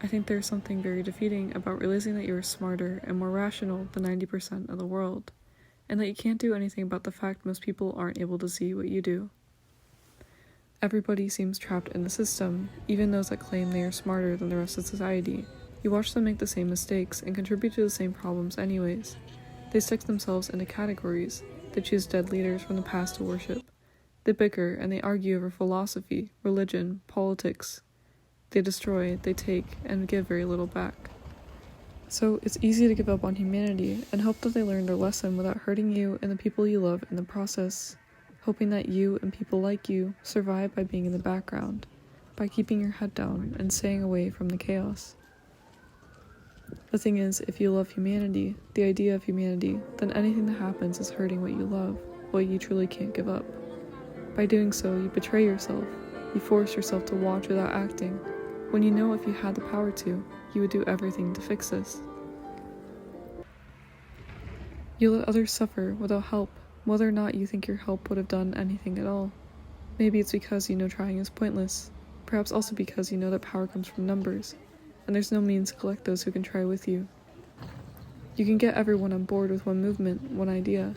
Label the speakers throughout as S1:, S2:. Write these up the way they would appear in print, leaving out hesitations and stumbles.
S1: I think there's something very defeating about realizing that you are smarter and more rational than 90% of the world, and that you can't do anything about the fact most people aren't able to see what you do. Everybody seems trapped in the system, even those that claim they are smarter than the rest of society. You watch them make the same mistakes and contribute to the same problems anyways. They stick themselves into categories. They choose dead leaders from the past to worship. They bicker and they argue over philosophy, religion, politics. They destroy, they take, and give very little back. So it's easy to give up on humanity and hope that they learn their lesson without hurting you and the people you love in the process, hoping that you and people like you survive by being in the background, by keeping your head down and staying away from the chaos. The thing is, if you love humanity, the idea of humanity, then anything that happens is hurting what you love, what you truly can't give up. By doing so, you betray yourself. You force yourself to watch without acting, when you know if you had the power to, you would do everything to fix this. You let others suffer without help, whether or not you think your help would have done anything at all. Maybe it's because you know trying is pointless, perhaps also because you know that power comes from numbers, and there's no means to collect those who can try with you. You can get everyone on board with one movement, one idea,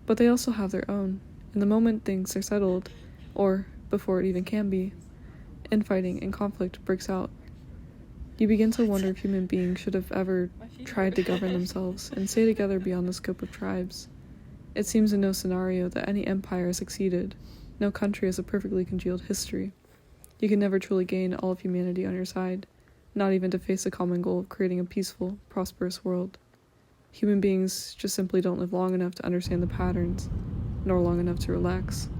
S1: but they also have their own, and the moment things are settled, or before it even can be, infighting and conflict breaks out. You begin to wonder if human beings should have ever tried to govern themselves and stay together beyond the scope of tribes. It seems in no scenario that any empire has succeeded. No country has a perfectly congealed history. You can never truly gain all of humanity on your side, not even to face the common goal of creating a peaceful, prosperous world. Human beings just simply don't live long enough to understand the patterns, nor long enough to relax.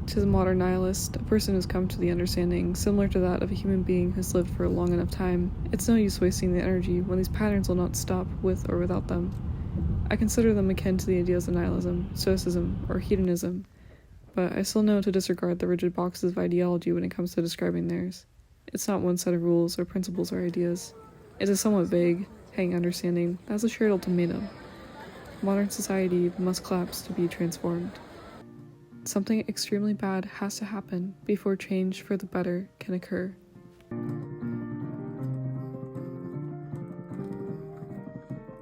S1: To the modern nihilist, a person who's come to the understanding similar to that of a human being who's lived for a long enough time, it's no use wasting the energy when these patterns will not stop with or without them. I consider them akin to the ideas of nihilism, stoicism, or hedonism, but I still know to disregard the rigid boxes of ideology when it comes to describing theirs. It's not one set of rules or principles or ideas. It is somewhat vague, hanging understanding that has a shared ultimatum. Modern society must collapse to be transformed. Something extremely bad has to happen before change for the better can occur.